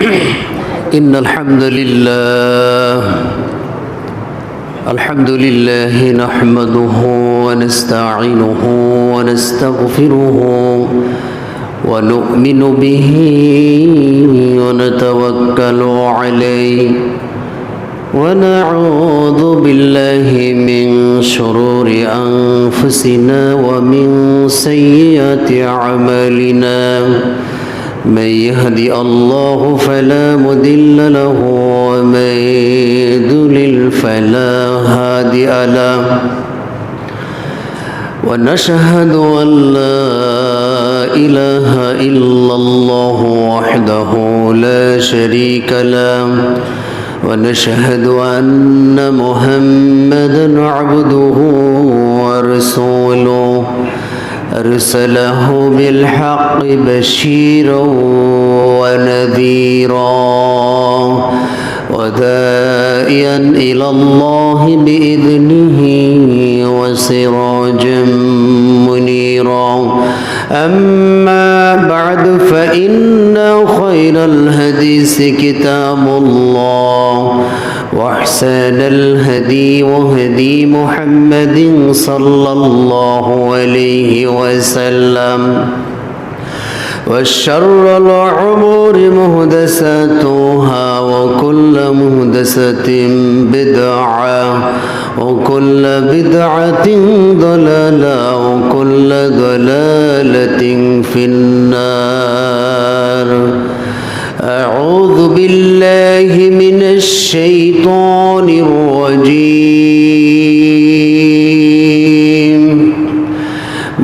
إن الحمد لله نحمده ونستعينه ونستغفره ونؤمن به ونتوكل عليه ونعوذ بالله من شرور أنفسنا ومن سيئات أعمالنا من يهدي الله فلا مضل له ومن يضلل فلا هادي له ونشهد أن لا إله إلا الله وحده لا شريك له ونشهد أن محمدا عبده ورسوله أرسله بالحق بشيرا ونذيرا وداعيا إلى الله بإذنه وسراجا منيرا أما بعد فإن خير الحديث كتاب الله وأحسن الهدي وهدي محمد صلى الله عليه وسلم وشر الأمور محدثاتها وكل محدثة بدعة وكل بدعة ضلالة وكل ضلالة في النار. أعوذ بالله من الشيطان الرجيم.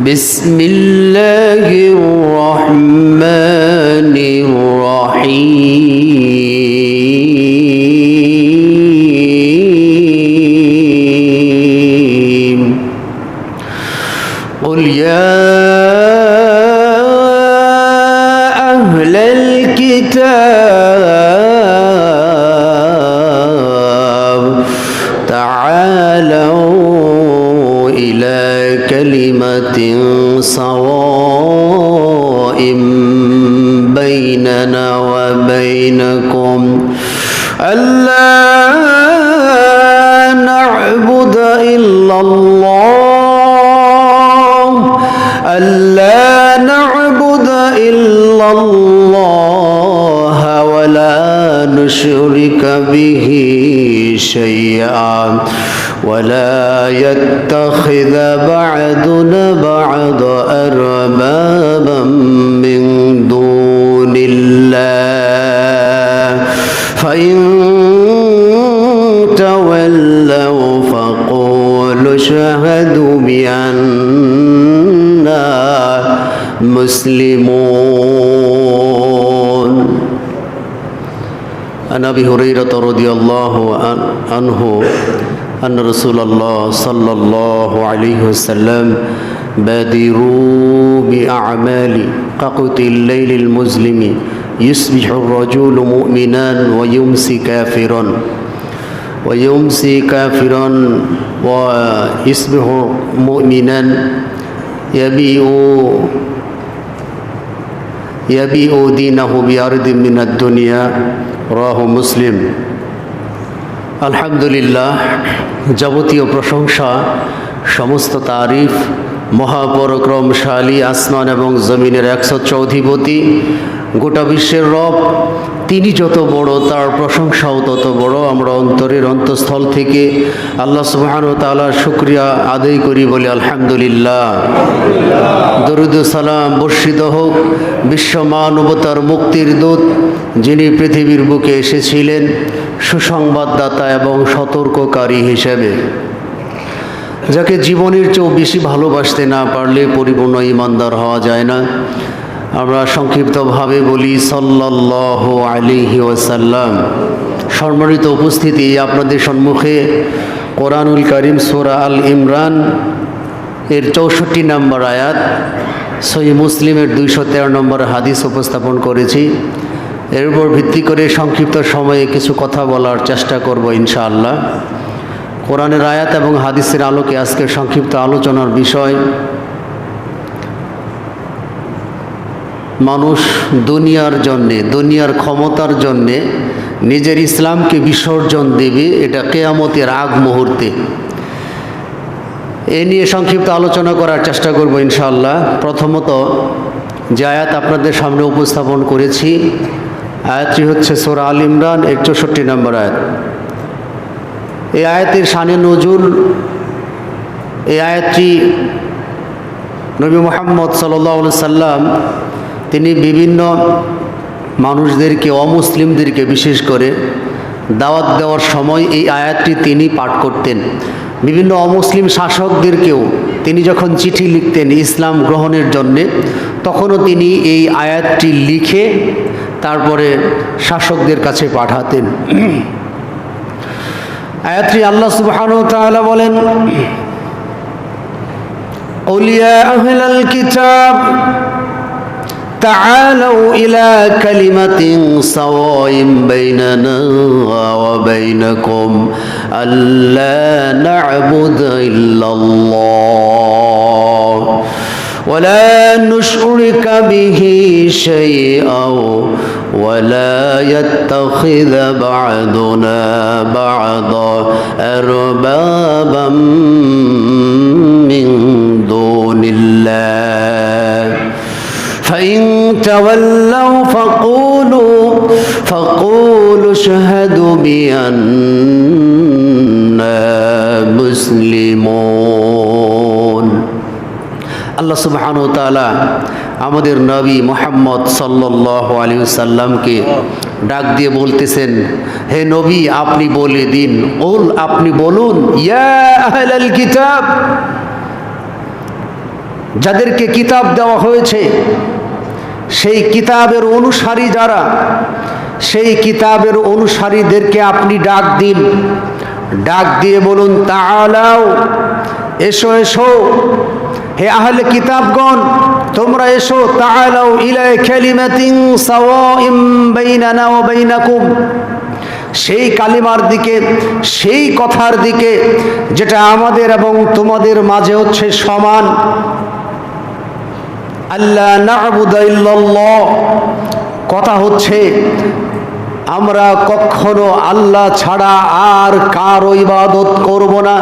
بسم الله الرحمن الرحيم. قل يا أهل الكتاب تعالوا إلى كلمة سواء بيننا وبينكم ألا نعبد إلا الله ولا نشرك به شيئا ولا يتخذ بعضنا بعضا أربابا من دون الله فإن تولوا فقولوا اشهدوا بأننا مسلمون. عن أبي هريرة رضي الله عنه أن رسول الله صلى الله عليه وسلم بادروا بأعمال كقوت الليل المظلم يصبح الرجل مؤمنا ويمسي كافرا ويصبح مؤمنا يبيع دينه بعرض من الدنيا. রাহু মুসলিম। আলহামদুলিল্লাহ, যাবতীয় প্রশংসা, সমস্ত তারিফ মহাপরাক্রমশালী আসমান এবং জমিনের 114 গোটা বিশ্বের রব, তিনি যত বড় তার প্রশংসাও তত বড়। আমরা অন্তরের অন্তঃস্থল থেকে আল্লাহ সুবহানাহু ওয়া তাআলার শুকরিয়া আদায় করি, বলি আলহামদুলিল্লাহ। দরুদ ও সালাম বর্ষিত হোক বিশ্ব মানবতার মুক্তির দূত, যিনি পৃথিবীর বুকে এসেছিলেন সুসংবাদদাতা এবং সতর্ককারী হিসেবে, যাকে জীবনের চেয়েও বেশি ভালোবাসতে না পারলে পরিপূর্ণ ঈমানদার হওয়া যায় না। আমরা সংক্ষিপ্তভাবে বলি সাল্লাল্লাহু আলাইহি ওয়াসাল্লাম। সম্মানিত উপস্থিতি, আপনাদের সম্মুখে কোরআনুল কারীম সূরা আল ইমরান এর 64 নম্বর আয়াত, সহিহ মুসলিমের 213 নম্বর হাদিস উপস্থাপন করেছি। এর উপর ভিত্তি করে সংক্ষিপ্ত সময়ে কিছু কথা বলার চেষ্টা করব ইনশাআল্লাহ। কোরআনের আয়াত এবং হাদিসের আলোকে আজকের সংক্ষিপ্ত আলোচনার বিষয় মানুষ দুনিয়ার জন্যে, দুনিয়ার ক্ষমতার জন্যে নিজের ইসলামকে বিসর্জন দেবে, এটা কিয়ামতের আগ মুহূর্তে। এ নিয়ে সংক্ষিপ্ত আলোচনা করার চেষ্টা করব ইনশাআল্লাহ। প্রথমত যে আয়াত আপনাদের সামনে উপস্থাপন করেছি, আয়াতটি হচ্ছে সূরা আল ইমরান ৬১ নম্বর আয়াত। এই আয়াতের শানে নজুল, এই আয়াতটি নবী মুহাম্মদ সাল্লাল্লাহু আলাইহি সাল্লাম তিনি বিভিন্ন মানুষদেরকে, অমুসলিমদেরকে বিশেষ করে দাওয়াত দেওয়ার সময় এই আয়াতটি তিনি পাঠ করতেন। বিভিন্ন অমুসলিম শাসকদেরকেও তিনি যখন চিঠি লিখতেন ইসলাম গ্রহণের জন্যে, তখনও তিনি এই আয়াতটি লিখে তারপরে শাসকদের কাছে পাঠাতেন। আয়াতটি আল্লাহ সুবহানাহু ওয়া তাআলা বলেন, আউলিয়া আহলাল কিতাব تعالوا إلى كلمة سواء بيننا وبينكم ألا نعبد إلا الله ولا نشرك به شيئا ولا يتخذ بعضنا بعضا أربابا من دون الله فإن تولوا فقولوا اشهدوا بأننا মুসলিমুন। আল্লাহ সুবহানাহু ওয়া তাআলা আমাদের নবী মুহাম্মদ সাল্লাল্লাহু আলাইহি ওয়াসাল্লামকে ডাক দিয়ে বলতেছেন, হে নবী আপনি বলে দিন, আপনি বলুন, ইয়া আহলাল কিতাব, যাদেরকে কিতাব দেওয়া হয়েছে, সেই কিতাবের অনুসারী যারা, সেই কিতাবের অনুসারীদেরকে আপনি ডাক দিন। ডাক দিয়ে বলুন, তাআলাও, এসো এসো, হে আহলে কিতাবগণ তোমরা এসো, তাআলাও ইলা কালিমাতিন সাওয়াইন বাইনানা ওয়া বাইনাকুম, সেই কালিমার দিকে, সেই কথার দিকে যেটা আমাদের এবং তোমাদের মাঝে হচ্ছে সমান। আল্লা না'বুদা ইল্লাল্লাহ, কথা হচ্ছে আমরা কখনো আল্লাহ ছাড়া আর কারো ইবাদত করব না।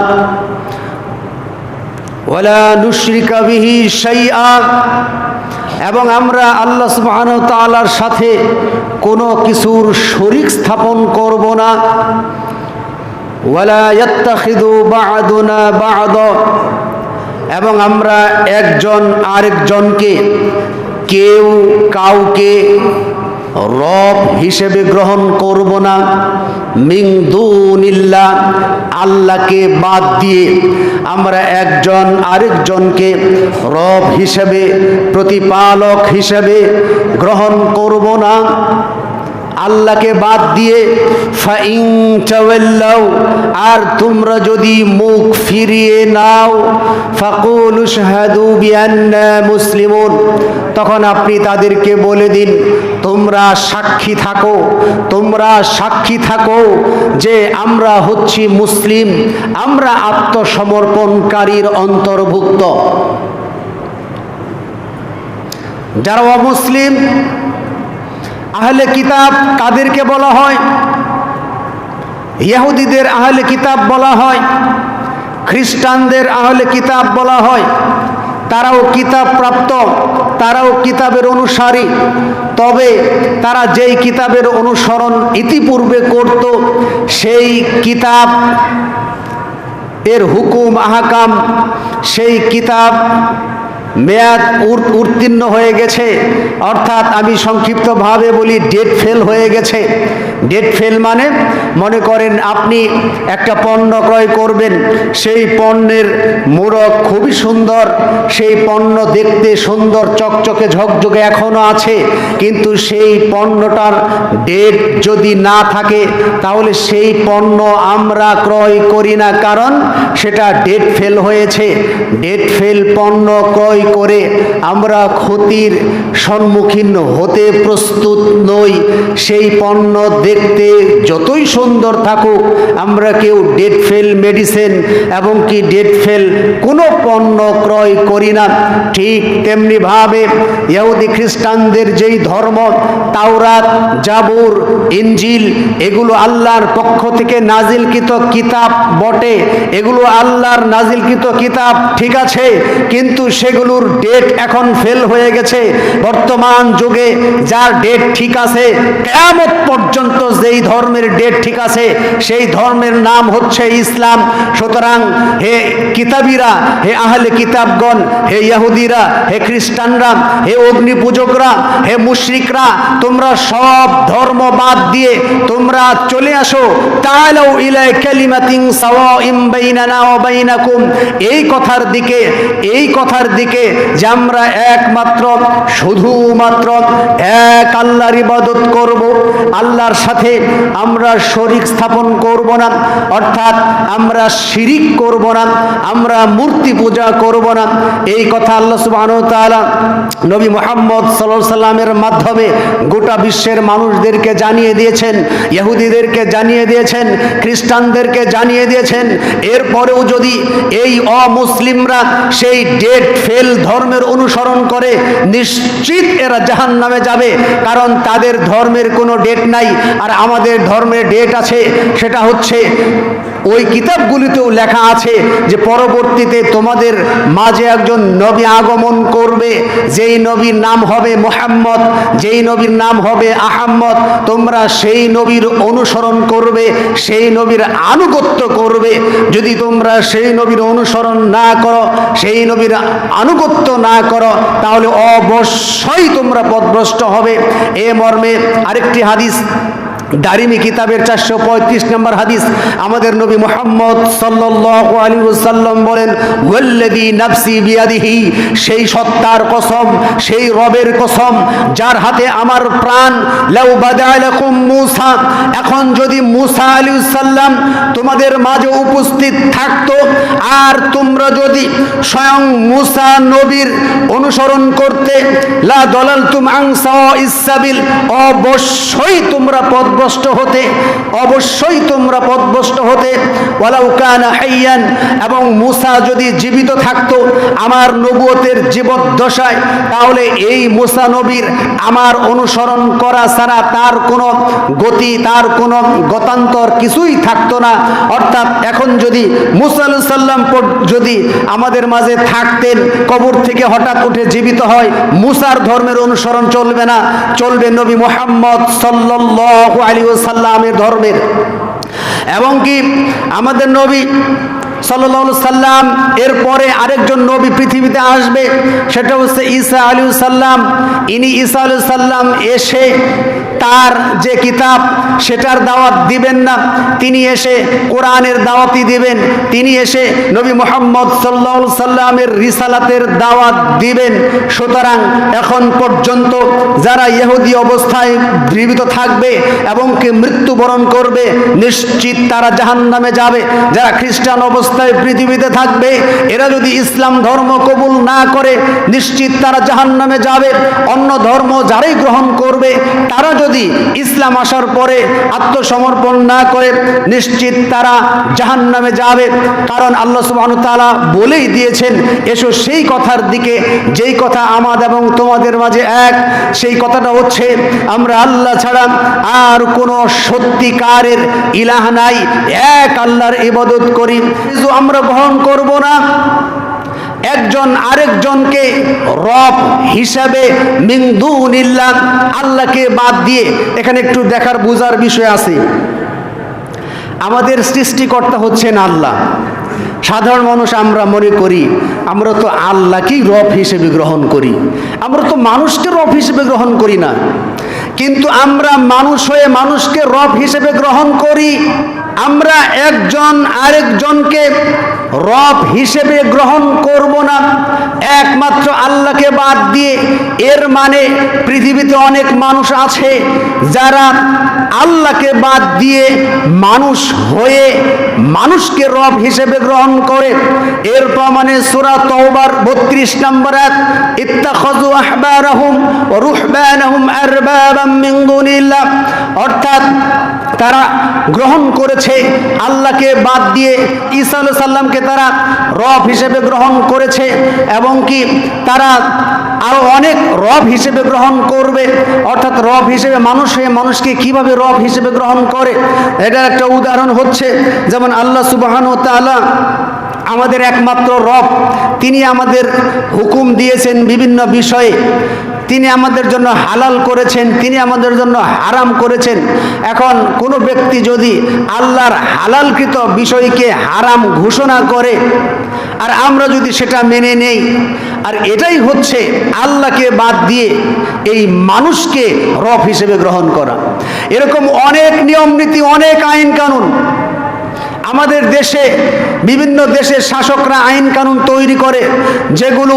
ওয়ালা নুশরিকা বিহি শাইআ, এবং আমরা আল্লাহ সুবহানাহু ওয়া তাআলার সাথে কোনো কিছুর শরীক স্থাপন করব না। ওয়ালা ইয়াত্তাখিযু বা'দুনা বা'দা, এবং আমরা একজন আরেকজনকে, কেউ কাউকে রব হিসেবে গ্রহণ করব না। মিন দুনিল্লাহ, আল্লাহকে বাদ দিয়ে আমরা একজন আরেকজনকে রব হিসেবে, প্রতিপালক হিসেবে গ্রহণ করব না। আল্লাহকে বাদ দিয়ে ফাইন তাওয়াল্লাউ, আর তোমরা যদি মুখ ফিরিয়ে নাও, ফাকুলু শাহাদু বিআন্না মুসলিমুন, তখন আপনি তাদেরকে বলে দিন, তোমরা সাক্ষী থাকো, তোমরা সাক্ষী থাকো যে আমরা হচ্ছি মুসলিম, আমরা আত্মসমর্পণকারীর অন্তর্ভুক্ত। যারা অমুসলিম, আহলে কিতাব কাদেরকে বলা হয়? ইহুদিদের আহলে কিতাব বলা হয়, খ্রিস্টানদের আহলে কিতাব বলা হয়। তারাও কিতাব প্রাপ্ত, তারাও কিতাবের অনুসারী, তবে তারা যেই কিতাবের অনুসরণ ইতিপূর্বে করত, সেই কিতাব এর হুকুম আহকাম, সেই কিতাব মেয়াদ উত্তীর্ণ হয়ে গেছে, অর্থাৎ আমি সংক্ষিপ্তভাবে বলি ডেট ফেল হয়ে গেছে। ডেট ফেল মানে, মনে করেন আপনি একটা পণ্য ক্রয় করবেন, সেই পণ্যের মোড়ক খুবই সুন্দর, সেই পণ্য দেখতে সুন্দর চকচকে ঝকঝকে এখনো আছে, কিন্তু সেই পণ্যটার ডেট যদি না থাকে তাহলে সেই পণ্য আমরা ক্রয় করি না, কারণ সেটা ডেট ফেল হয়েছে। ডেট ফেল পণ্য ক্রয় করে আমরা ক্ষতির সম্মুখীন হতে প্রস্তুত নই। সেই পণ্য দেখতে যতই সুন্দর থাকুক, আমরা কেউ ডেট ফেল মেডিসিন এবং কি ডেট ফেল কোনো পণ্য ক্রয় করি না। ঠিক তেমনিভাবে ইহুদি খ্রিস্টানদের যেই ধর্ম, তাওরাত, জাবুর, ইনজিল, এগুলো আল্লাহর পক্ষ থেকে নাজিলকৃত কিতাব বটে, এগুলো আল্লাহর নাজিলকৃত কিতাব ঠিক আছে, কিন্তু সেগুলোর ডেট এখন ফেল হয়ে গেছে। বর্তমান যুগে যার ডেট ঠিক আছে, কিয়ামত পর্যন্ত যেই ধর্মের ডেট ঠিক আছে, সেই ধর্মের নাম হচ্ছে ইসলাম। সুতরাং হে কিতাবীরা, হে আহলে কিতাবগণ, হে ইহুদিরা, হে খ্রিস্টানরা, হে অগ্নি পূজকরা, হে মুশরিকরা, তোমরা সব ধর্ম বাদ দিয়ে তোমরা চলে আসো। তাআলাউ ইলা কালিমাতিন সাওয়াইন বাইনানা ওয়া বাইনাকুম, এই কথার দিকে যে আমরা একমাত্র শুধুমাত্র এক আল্লাহর ইবাদত করব, আল্লাহর সাথে আমরা শরীক স্থাপন করব না, অর্থাৎ আমরা শিরিক করব না, আমরা মূর্তি পূজা করব না। এই কথা আল্লাহ সুবহানাহু ওয়া তাআলা নবী মুহাম্মদ সাল্লাল্লাহু আলাইহি সাল্লামের মাধ্যমে গোটা বিশ্বের মানুষদেরকে জানিয়ে দিয়েছেন, ইহুদিদেরকে জানিয়ে দিয়েছেন, খ্রিস্টানদেরকে জানিয়ে দিয়েছেন। এরপরেও যদি এই অমুসলিমরা সেই ডেট ফেল ধর্মের অনুসরণ করে, নিশ্চিত এরা জাহান্নামে যাবে। কারণ তাদের ধর্মের কোনো ডেট নাই, আর আমাদের ধর্মের ডেট আছে। সেটা হচ্ছে ওই কিতাবগুলিতেও লেখা আছে যে পরবর্তীতে তোমাদের মাঝে একজন নবী আগমন করবে, যেই নবীর নাম হবে মুহাম্মদ, যেই নবীর নাম হবে আহম্মদ। তোমরা সেই নবীর অনুসরণ করবে, সেই নবীর আনুগত্য করবে। যদি তোমরা সেই নবীর অনুসরণ না করো, সেই নবীর আনুগত্য না করো, তাহলে অবশ্যই তোমরা পথভ্রষ্ট হবে। এ মর্মে আরেকটি হাদিস, দারিমি কিতাবের 435 নম্বর হাদিস, আমাদের নবী মুহাম্মদ সাল্লাল্লাহু আলাইহি ওয়াসাল্লাম বলেন, ওয়াল্লাযী নাফসি বিয়াদিহি, সেই সত্তার কসম, সেই রবের কসম যার হাতে আমার প্রাণ, লাউ বাদালাকুম মূসা, এখন যদি মূসা আলাইহিস সালাম তোমাদের মাঝে উপস্থিত থাকতো, আর তোমরা যদি স্বয়ং মূসা নবীর অনুসরণ করতে, লা দালালতুম আন সাওয়াইস সাবিল, অবশ্যই তোমরা পথভ্রষ্ট হতে, অবশ্যই তোমরা পথভ্রষ্ট হতে। ওয়ালাউ কানা হাইয়ান, এবং মূসা যদি জীবিত থাকতো আমার নবুয়তের জীবদ্দশায়, তাহলে এই মূসা নবীর আমার অনুসরণ করা ছাড়া তার কোনো গতি, তার কোনো গতান্তর কিছুই থাকতো না। অর্থাৎ এখন যদি মূসা আলাইহিস সালাম যদি আমাদের মাঝে থাকতেন, কবর থেকে হঠাৎ উঠে জীবিত হয়, মূসার ধর্মের অনুসরণ চলবে না, চলবে নবী মুহাম্মদ সাল্লাল্লাহু আলাইহি ওয়াসাল্লামের ধর্মের। এবং কি আমাদের নবী সাল্লাল্লাহু আলাইহি সাল্লাম এরপরে আরেকজন নবী পৃথিবীতে আসবে, সেটা হচ্ছে ঈসা আলাইহিস সালাম। ইনি ঈসা আলাইহিস সালাম এসে তার যে কিতাব সেটার দাওয়াত দিবেন না, তিনি এসে কোরআনের দাওয়াতই দিবেন, তিনি এসে নবী মুহাম্মদ সাল্লাল্লাহু আলাইহি সাল্লামের রিসালাতের দাওয়াত দিবেন। সুতরাং এখন পর্যন্ত যারা ইহুদি অবস্থায় জীবিত থাকবে এবং কি মৃত্যুবরণ করবে, নিশ্চিত তারা জাহান্নামে যাবে। যারা খ্রিস্টান অবস্থায় পৃথিবীতে থাকবে, এরা যদি ইসলাম ধর্ম কবুল না করে, নিশ্চিত তারা জাহান্নামে যাবে। অন্য ধর্ম যারাই গ্রহণ করবে, তারা যদি ইসলাম আসার পরে আত্মসমর্পণ না করে, নিশ্চিত তারা জাহান্নামে যাবে। কারণ আল্লাহ সুবহানাহু ওয়া তাআলা বলেই দিয়েছেন, এসো সেই কথার দিকে যেই কথা আমাদের এবং তোমাদের মাঝে এক। সেই কথাটা হচ্ছে আমরা আল্লাহ ছাড়া আর কোনো সত্যিকারের ইলাহ নাই, এক আল্লাহর ইবাদত করি। আমরা গ্রহণ করব না একজন আরেকজনকে রব হিসাবে, মিন দুনিল্লাহ, আল্লাহকে বাদ দিয়ে। এখানে একটু দেখার বোঝার বিষয় আছে। আমাদের সৃষ্টিকর্তা হচ্ছেন আল্লাহ। সাধারণ মানুষ আমরা মনে করি আমরা তো আল্লাহকেই রব হিসেবে গ্রহণ করি, আমরা তো মানুষকে রব হিসেবে গ্রহণ করি না। কিন্তু আমরা মানুষ হয়ে মানুষকে রব হিসেবে গ্রহণ করি। আমরা একজন আরেকজনকে রব হিসেবে গ্রহণ করব না একমাত্র আল্লাহকে বাদ দিয়ে, এর মানে পৃথিবীতে অনেক মানুষ আছে যারা আল্লাহকে বাদ দিয়ে মানুষ হয়ে মানুষকে রব হিসেবে গ্রহণ করে। এর প্রমাণে সূরা তাওবার 32 নম্বর আয়াত, ইত্তাখাযু আহবারাহুম ওয়া রুহবানাহুম আরবাবাম মিন দুনিল্লাহ, অর্থাৎ তারা গ্রহণ করেছে আল্লাহকে বাদ দিয়ে ঈসা আলাইহিস সালামকে তারা রব হিসেবে গ্রহণ করেছে, এবং কি তারা আরো অনেক রব হিসেবে গ্রহণ করবে। অর্থাৎ রব হিসেবে মানুষ হয়ে মানুষকে কিভাবে রব হিসেবে গ্রহণ করে, এটার একটা উদাহরণ হচ্ছে যেমন আল্লাহ সুবহানাহু ওয়া তাআলা আমাদের একমাত্র রব, তিনি আমাদের হুকুম দিয়েছেন বিভিন্ন বিষয়ে, তিনি আমাদের জন্য হালাল করেছেন, তিনি আমাদের জন্য হারাম করেছেন। এখন কোনো ব্যক্তি যদি আল্লাহর হালালকৃত বিষয়কে হারাম ঘোষণা করে আর আমরা যদি সেটা মেনে নেই, আর এটাই হচ্ছে আল্লাহকে বাদ দিয়ে এই মানুষকে রব হিসেবে গ্রহণ করা। এরকম অনেক নিয়ম নীতি, অনেক আইন কানুন আমাদের দেশে, বিভিন্ন দেশের শাসকরা আইন কানুন তৈরি করে, যেগুলো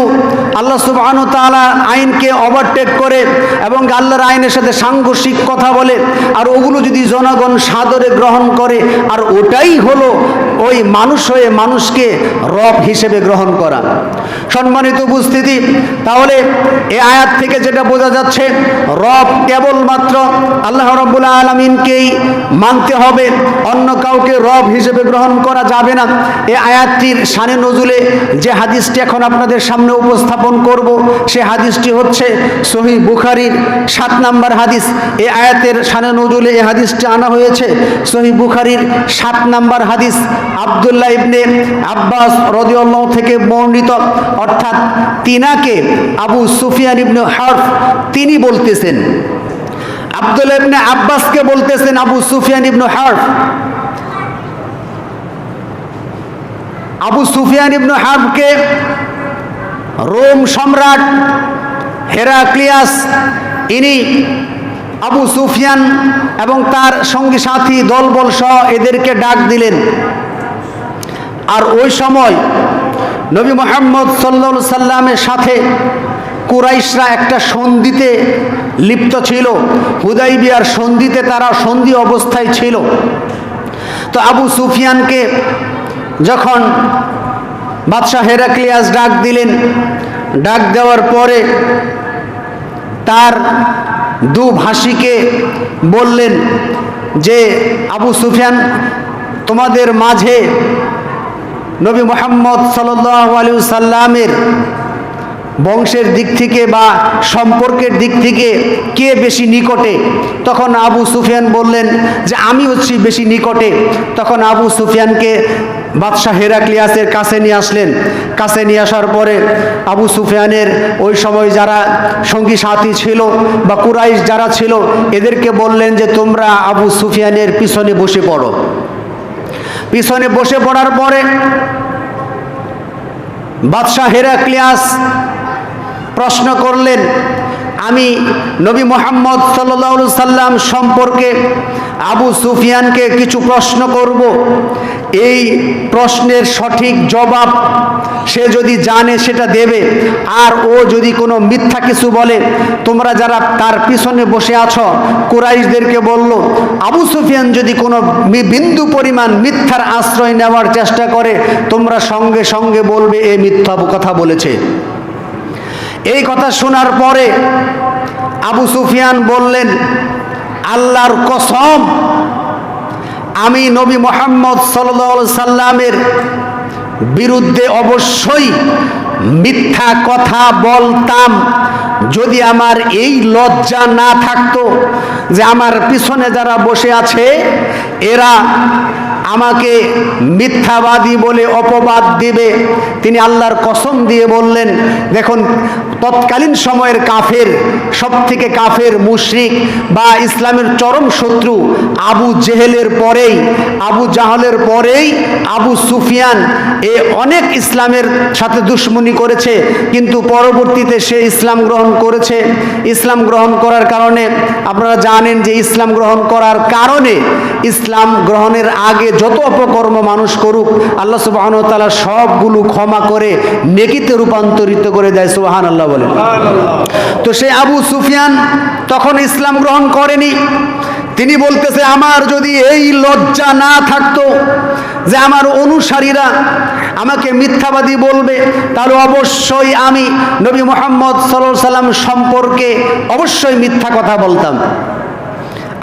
আল্লাহ সুবহানাহু ওয়া তাআলা আইনকে ওভারটেক করে এবং আল্লাহর আইনের সাথে সাংঘর্ষিক কথা বলে, আর ওগুলো যদি জনগণ সাদরে গ্রহণ করে, আর ওটাই হলো ওই মানুষ হয়ে মানুষকে রব হিসেবে গ্রহণ করা। সম্মানিত উপস্থিতি, তাহলে এই আয়াত থেকে যেটা বোঝা যাচ্ছে, রব কেবলমাত্র আল্লাহ রাব্বুল আলামিনকেই মানতে হবে, অন্য কাউকে রব হিসেবে গ্রহণ করা যাবে না। এই আয়াতটির শানে নজুলে যে হাদিসটি এখন আপনাদের সামনে উপস্থাপন করব, সে হাদিসটি হচ্ছে সহিহ বুখারীর 7 নম্বর হাদিস। এই আয়াতের শানে নজুলে এই হাদিসটি আনা হয়েছে সহিহ বুখারীর 7 নম্বর হাদিস, আব্দুল্লাহ ইবনে আব্বাস রাদিয়াল্লাহু থেকে বর্ণিত। অর্থাৎ তিনাকে আবু সুফিয়ান ইবনে হারব তিনি বলতেছেন, আব্দুল্লাহ ইবনে আব্বাসকে বলতেছেন আবু সুফিয়ান ইবনে হারব। আবু সুফিয়ান ইবনে হারবকে রোম সম্রাট হেরাক্লিয়াস ইনি আবু সুফিয়ান এবং তার সঙ্গী সাথী দলবল সহ এদেরকে ডাক দিলেন। আর ওই সময় নবী মুহাম্মদ সাল্লাল্লাহু আলাইহি সাল্লামের সাথে কুরাইশরা একটা সন্ধিতে লিপ্ত ছিল, হুদাইবিয়ার সন্ধিতে তারা সন্ধি অবস্থায় ছিল। তো আবু সুফিয়ানকে যখন বাদশাহ হেরাক্লিয়াস ডাক দিলেন, ডাক দেওয়ার পরে তার দুভাষীকে বললেন যে আবু সুফিয়ান, তোমাদের মাঝে নবী মুহাম্মদ সাল্লাল্লাহু আলাইহি সাল্লামের বংশের দিক থেকে বা সম্পর্কের দিক থেকে কে বেশি নিকটে? তখন আবু সুফিয়ান বললেন যে আমি হচ্ছি বেশি নিকটে। তখন আবু সুফিয়ানকে বাদশাহ হেরাক্লিয়াসের কাছে নিয়ে আসলেন। কাছে নিয়ে আসার পরে আবু সুফিয়ানের ওই সময় যারা সঙ্গী সাথী ছিল বা কুরাইশ যারা ছিল, এদেরকে বললেন যে তোমরা আবু সুফিয়ানের পিছনে বসে পড়ো। পিছনে বসে পড়ার পরে বাদশাহ হেরাক্লিয়াস প্রশ্ন করলেন, আমি নবী মুহাম্মদ সাল্লাল্লাহু আলাইহি সাল্লাম সম্পর্কে আবু সুফিয়ানকে কিছু প্রশ্ন করব, এই প্রশ্নের সঠিক জবাব সে যদি জানে সেটা দেবে, আর ও যদি কোনো মিথ্যা কিছু বলে, তোমরা যারা তার পিছনে বসে আছো কুরাইশদেরকে বলল, আবু সুফিয়ান যদি কোনো বিন্দু পরিমাণ মিথ্যার আশ্রয় নেওয়ার চেষ্টা করে, তোমরা সঙ্গে সঙ্গে বলবে এ মিথ্যা কথা বলেছে। এই কথা শোনার পরে আবু সুফিয়ান বললেন, আল্লাহর কসম, আমি নবী মুহাম্মদ সাল্লাল্লাহু আলাইহি সাল্লামের বিরুদ্ধে অবশ্যই মিথ্যা কথা বলতাম যদি আমার এই লজ্জা না থাকতো যে আমার পিছনে যারা বসে আছে এরা আমাকে মিথ্যাবাদী বলে অপবাদ দিবে। তিনি আল্লাহর কসম দিয়ে বললেন, দেখুন তৎকালীন সময়ের কাফের, সব থেকে কাফের মুশরিক বা ইসলামের চরম শত্রু আবু জেহেলের পরেই, আবু জাহলের পরেই আবু সুফিয়ান এ অনেক ইসলামের সাথে দুশমনি করেছে, কিন্তু পরবর্তীতে সে ইসলাম গ্রহণ করেছে। ইসলাম গ্রহণ করার কারণে আপনারা জানেন যে ইসলাম গ্রহণ করার কারণে ইসলাম গ্রহণের আগে যত অপকর্ম মানুষ করুক আল্লাহ সুবহানাহু ওয়া তাআলা সবগুলো ক্ষমা করে নেকিতে রূপান্তরিত করে দেয়। সুবহানাল্লাহ বলেন। তো সেই আবু সুফিয়ান তখন ইসলাম গ্রহণ করেনি। তিনি বলতেছে, আমার যদি এই লজ্জা না থাকতো যে আমার অনুসারীরা আমাকে মিথ্যাবাদী বলবে, তাহলে অবশ্যই আমি নবী মুহাম্মদ সাল্লাল্লাহু আলাইহি সাল্লাম সম্পর্কে অবশ্যই মিথ্যা কথা বলতাম।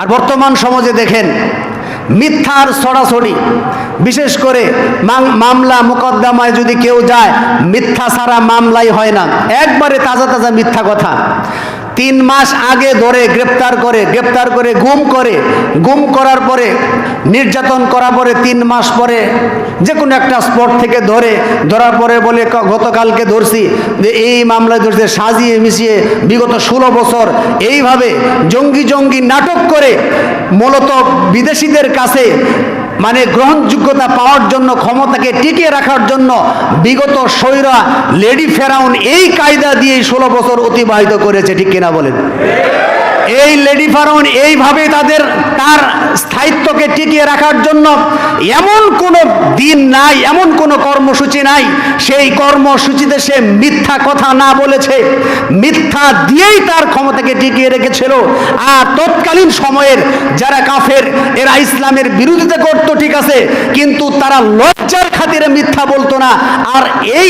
আর বর্তমান সমাজে দেখেন মিথ্যার ছড়াছড়ি, বিশেষ করে মামলা মোকদ্দমায় যদি কেউ যায়, মিথ্যা ছাড়া মামলাই হয় না, একবারে তাজা তাজা মিথ্যা কথা। 3 মাস আগে ধরে গ্রেপ্তার করে গুম করার পরে নির্যাতন করার পরে 3 মাস পরে যে কোনো একটা স্পট থেকে ধরার পরে বলে গতকালকে ধরছি, যে এই মামলায় ধরছে, সাজিয়ে মিশিয়ে বিগত 16 বছর এইভাবে জঙ্গি নাটক করে মূলত বিদেশিদের কাছে মানে গ্রহণযোগ্যতা পাওয়ার জন্য, ক্ষমতাকে টিকিয়ে রাখার জন্য বিগত স্বৈরা লেডি ফেরাউন এই কায়দা দিয়ে 16 বছর অতিবাহিত করেছে। ঠিক কিনা বলেন? এই লেডি ফেরাউন এইভাবে তার স্থায়িত্বকে টিকিয়ে রাখার জন্য এমন কোনো দিন নাই, এমন কোনো কর্মসূচি নাই সেই কর্মসূচিতে সে মিথ্যা কথা না বলেছে, মিথ্যা দিয়েই তার ক্ষমতাকে টিকিয়ে রেখেছিল। আর তৎকালীন সময়ের যারা কাফের, এরা ইসলামের বিরোধিতা করতো ঠিক আছে, কিন্তু তারা লজ্জার খাতিরে মিথ্যা বলতো না। আর এই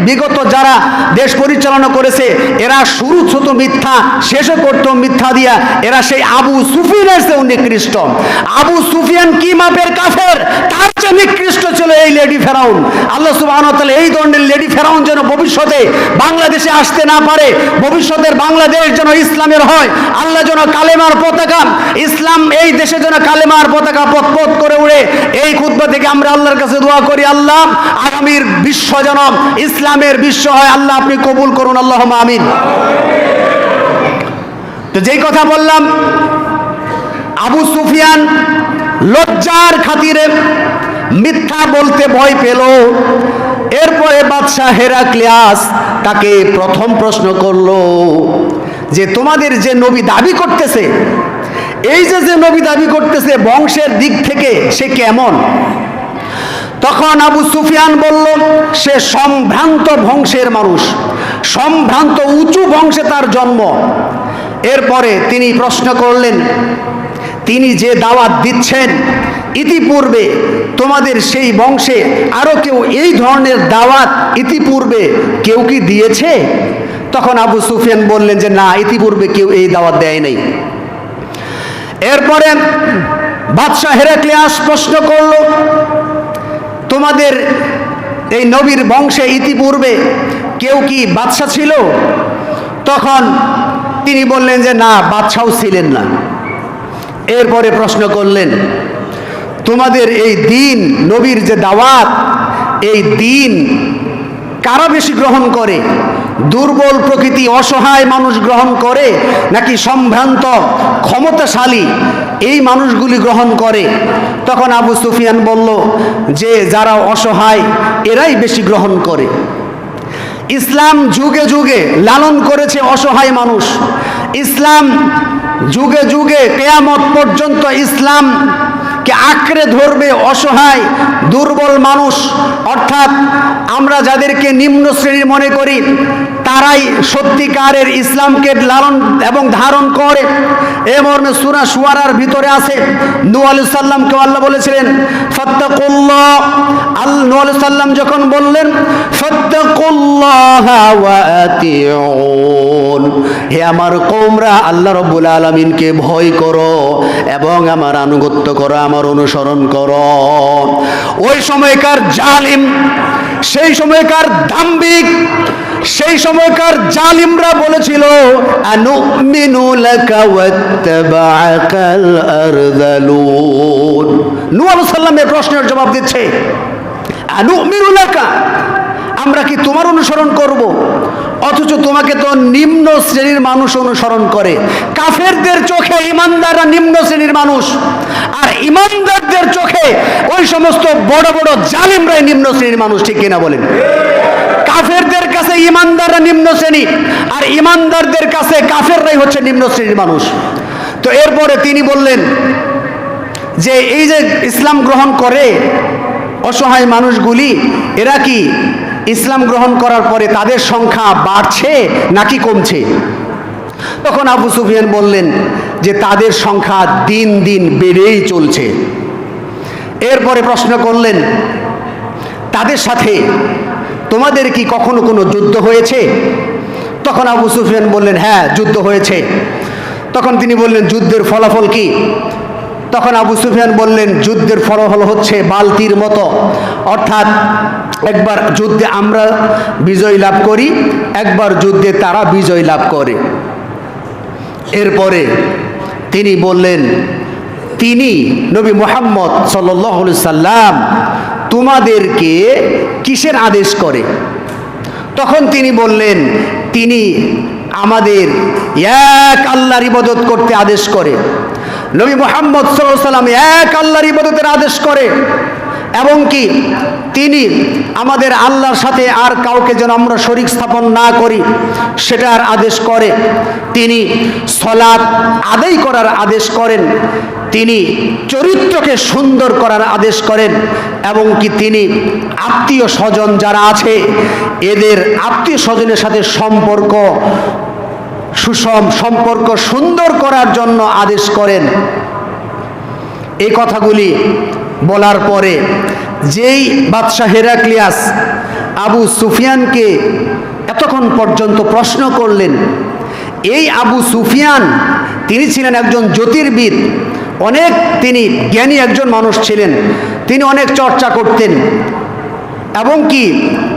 বিগত যারা দেশ পরিচালনা করেছে, এরা শুরু ছোট মিথ্যা, শেষও করতো মিথ্যা দিয়া। এরা সেই আবু সুফিয়ানের চেয়ে নিকৃষ্ট। আবু সুফিয়ান কি মাপের কাফের, তার চেয়ে নিকৃষ্ট ছিল এই লেডি ফেরাউন। আল্লাহ সুবহানাহু ওয়া তাআলা এই ধরনের লেডি ফেরাউন যেন ভবিষ্যতে বাংলাদেশে আসতে না পারে, ভবিষ্যতের বাংলাদেশ যেন ইসলামের হয়, আল্লাহ যেন কালেমার পতাকা, ইসলাম এই দেশে যেন কালেমার পতাকা পথ করে উড়ে। এই খুতবা থেকে আমরা আল্লাহর কাছে দোয়া করি, আল্লাহ আগামীর বিশ্ব যেন ইসলামের বিশ্ব হয়, আল্লাহ আপনি কবুল করুন, আল্লাহুম্মা আমিন। তো যেই কথা বললাম, আবু সুফিয়ান লজ্জার খাতিরে মিথ্যা বলতে ভয় পেল। এরপরে বাদশাহ হেরাক্লিয়াস তাকে প্রথম প্রশ্ন করলো যে তোমাদের যে নবী দাবি করতেছে, এই যে নবী দাবি করতেছে, বংশের দিক থেকে সে কেমন? তখন আবু সুফিয়ান বলল, সে সম্ভ্রান্ত বংশের মানুষ, সম্ভ্রান্ত উঁচু বংশে তার জন্ম। এরপরে তিনি প্রশ্ন করলেন, তিনি যে দাওয়াত দিচ্ছেন, ইতিপূর্বে তোমাদের সেই বংশে আরো কেউ এই ধরনের দাওয়াত ইতিপূর্বে কেউ কি দিয়েছে? তখন আবু সুফিয়ান বললেন যে না, ইতিপূর্বে কেউ এই দাওয়াত দেয় নাই। এরপরে বাদশাহ হেরাক্লিয়াস প্রশ্ন করল, তোমাদের এই নবীর বংশে ইতিপূর্বে কেউ কি বাদশা ছিল? তখন তিনি বললেন যে না, বাদশাও ছিলেন না। এরপরে প্রশ্ন করলেন, তোমাদের এই দিন, নবীর যে দাওয়াত, এই দিন কারা বেশি গ্রহণ করে? দুর্বল প্রকৃতি অসহায় মানুষ গ্রহণ করে, নাকি সম্ভ্রান্ত ক্ষমতাশালী এই মানুষগুলি গ্রহণ করে? তখন আবু সুফিয়ান বলল যে যারা অসহায় এরাই বেশি গ্রহণ করে। ইসলাম যুগে যুগে লালন করেছে অসহায় মানুষ। ইসলাম যুগে যুগে কিয়ামত পর্যন্ত ইসলামকে আঁকড়ে ধরবে অসহায় দুর্বল মানুষ। অর্থাৎ আমরা যাদেরকে নিম্ন শ্রেণীর মনে করি, তারাই সত্যিকারের ইসলামকে লালন এবং ধারণ করে। এ মর্মে সূরা শুআরার ভিতরে আছে, নূহ আলাইহিস সালামকে আল্লাহ বলেছিলেন ফাত্তাকুল্লাহ। নূহ আলাইহিস সালাম যখন বললেন ফাত্তাকুল্লাহ ওয়া আতিউন, হে আমার কওমরা, আল্লাহ রাব্বুল আলামিনকে ভয় করো এবং আমার আনুগত্য করো, আমার অনুসরণ করো। ওই সময়কার জালিম, সেই সময়কার দাম্ভিক, সেই সময়কার জালিমরা বলেছিল আনুমিনু লাকা ওয়াত্তাবাআকাল আরযালুন। নূহ আলাইহিস সালামের প্রশ্নের জবাব দিচ্ছে, আনুমিনু লাকা, আমরা কি তোমার অনুসরণ করব? অথচ তোমাকে তো নিম্ন শ্রেণীর মানুষ অনুসরণ করে। কাফেরদের চোখে ইমানদাররা নিম্ন শ্রেণীর মানুষ, আর ইমানদারদের চোখে ওই সমস্ত বড় বড় জালিমরাই নিম্ন শ্রেণীর মানুষ। ঠিক কিনা বলেন? কাফেরদের কাছে ইমানদাররা নিম্ন শ্রেণী, আর ইমানদারদের কাছে কাফেররাই হচ্ছে নিম্ন শ্রেণীর মানুষ। তো এরপরে তিনি বললেন যে এই যে ইসলাম গ্রহণ করে অসহায় মানুষগুলি, এরা কি ইসলাম গ্রহণ করার পরে তাদের সংখ্যা বাড়ছে নাকি কমছে? তখন আবু সুফিয়ান বললেন যে তাদের সংখ্যা দিন দিন বেড়েই চলছে। এরপরে প্রশ্ন করলেন, তাদের সাথে তোমাদের কি কখনো কোনো যুদ্ধ হয়েছে? তখন আবু সুফিয়ান বললেন, হ্যাঁ, যুদ্ধ হয়েছে। তখন তিনি বললেন, যুদ্ধের ফলাফল কি? তখন আবু সুফিয়ান বললেন, যুদ্ধের ফলাফল হচ্ছে বালতির মতো, অর্থাৎ একবার যুদ্ধে আমরা বিজয় লাভ করি, একবার যুদ্ধে তারা বিজয় লাভ করে। এরপরে তিনি বললেন, তিনি নবী মুহাম্মদ সাল্লাল্লাহু আলাইহি সাল্লাম তোমাদেরকে কিসের আদেশ করে? তখন তিনি বললেন, তিনি আমাদের এক আল্লাহর ইবাদত করতে আদেশ করে। নবী মুহাম্মদ সাল্লাল্লাহু আলাইহি সাল্লাম এক আল্লাহর ইবাদতের আদেশ করে, এবং কি তিনি আমাদের আল্লাহর সাথে আর কাউকে যেন আমরা শরীক স্থাপন না করি সেটার আদেশ করে। তিনি সালাত আদায় করার আদেশ করেন, তিনি চরিত্রকে সুন্দর করার আদেশ করেন, এবং কি তিনি আত্মীয় স্বজন যারা আছে এদের আত্মীয় স্বজনের সাথে সম্পর্ক সুষম সম্পর্ক সুন্দর করার জন্য আদেশ করেন। এই কথাগুলি বলার পরে যেই বাদশাহ হেরাক্লিয়াস আবু সুফিয়ানকে এতক্ষণ পর্যন্ত প্রশ্ন করলেন, এই আবু সুফিয়ান তিনি ছিলেন একজন জ্যোতির্বিদ, অনেক তিনি জ্ঞানী একজন মানুষ ছিলেন, তিনি অনেক চর্চা করতেন, এবং কি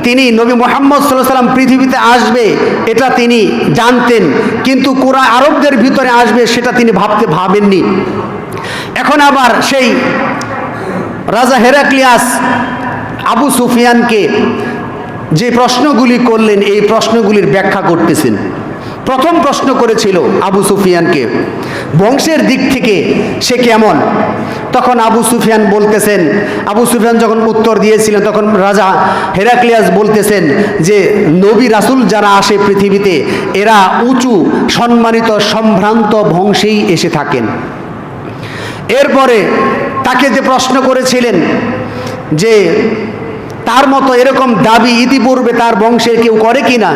তিনি নবী মুহাম্মদ সাল্লাল্লাহু আলাইহি সাল্লাম পৃথিবীতে আসবে এটা তিনি জানতেন, কিন্তু কুরাইশ আরবদের ভিতরে আসবে সেটা তিনি ভাবেননি। এখন আবার সেই রাজা হেরাক্লিয়াস আবু সুফিয়ানকে যে প্রশ্নগুলি করলেন এই প্রশ্নগুলির ব্যাখ্যা করতেছেন। প্রথম প্রশ্ন করেছিল আবু সুফিয়ানকে, বংশের দিক থেকে সে কেমন? তখন আবু সুফিয়ান বলতেছেন, আবু সুফিয়ান যখন উত্তর দিয়েছিলেন তখন রাজা হেরাক্লিয়াস বলতেছেন যে নবী রাসূল যারা আসে পৃথিবীতে এরা উঁচু সম্মানিত সম্ভ্রান্ত বংশেই এসে থাকেন। এরপরে তাকে যে প্রশ্ন করেছিলেন যে তার মতো এরকম দাবি ইতিপূর্বে তার বংশের কেউ করে কিনা,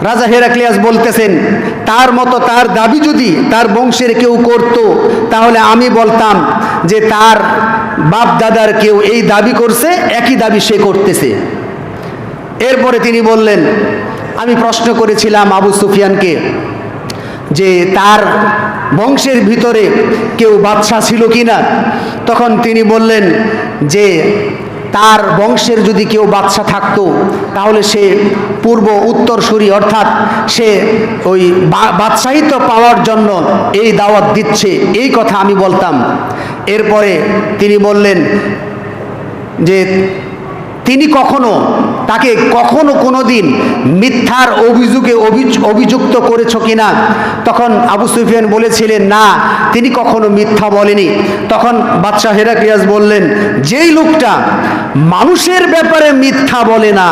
রাজা হেরাক্লিয়াস বলতেছেন তার মতো তার দাবি যদি তার বংশের কেউ করত তাহলে আমি বলতাম যে তার বাপ দাদার কেউ এই দাবি করছে, একই দাবি সে করতেছে। এরপরে তিনি বললেন, আমি প্রশ্ন করেছিলাম আবু সুফিয়ানকে যে তার বংশের ভিতরে কেউ বাদশা ছিল কিনা, তখন তিনি বললেন যে তার বংশের যদি কেউ বাদশা থাকতো তাহলে সে পূর্ব উত্তরসূরি, অর্থাৎ সে ওই বাদশাহিত্ব পাওয়ার জন্য এই দাওয়াত দিচ্ছে, এই কথা আমি বলতাম। এরপরে তিনি বললেন যে তিনি তাকে কখনো কোনোদিন মিথ্যার অভিযোগে অভিযুক্ত করেছ কিনা? তখন আবু সুফিয়ান বলেছিলেন না, তিনি কখনো মিথ্যা বলেনি। তখন বাদশাহ হেরাক্লিয়াস বললেন, যেই লোকটা মানুষের ব্যাপারে মিথ্যা বলে না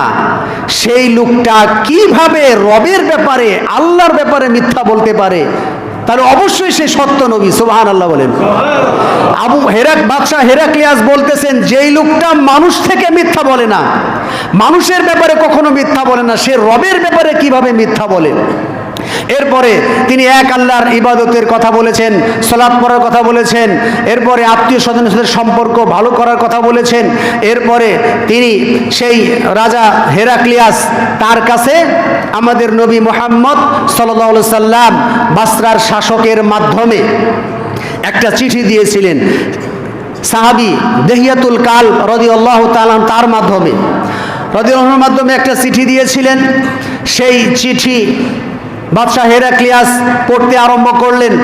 সেই লোকটা কিভাবে রবের ব্যাপারে আল্লাহর ব্যাপারে মিথ্যা বলতে পারে? তাহলে অবশ্যই সে সত্য নবী। সুবহানাল্লাহ বলেন। বাদশাহ হেরাক্লিয়াস বলতেছেন যেই লোকটা মানুষ থেকে মিথ্যা বলে না, মানুষের ব্যাপারে কখনো মিথ্যা বলে না, সে রবের ব্যাপারে কিভাবে মিথ্যা বলে? এরপরে তিনি এক আল্লাহর ইবাদতের কথা বলেছেন, সালাত পড়ার কথা বলেছেন, এরপরে আত্মীয় স্বজনের সাথে সম্পর্ক ভালো করার কথা বলেছেন। এরপরে তিনি সেই রাজা হেরাক্লিয়াস তার কাছে আমাদের নবী মুহাম্মদ সাল্লাল্লাহু আলাইহি সাল্লাম বাসরার শাসকের মাধ্যমে একটা চিঠি দিয়েছিলেন, সাহাবী দেহিয়াতুল কাল রাদিয়াল্লাহু তাআলা তার মাধ্যমে একটা চিঠি দিয়েছিলেন। সেই চিঠি বাদশাহ হেরাক্লিয়াস পড়তে আরম্ভ করলেন।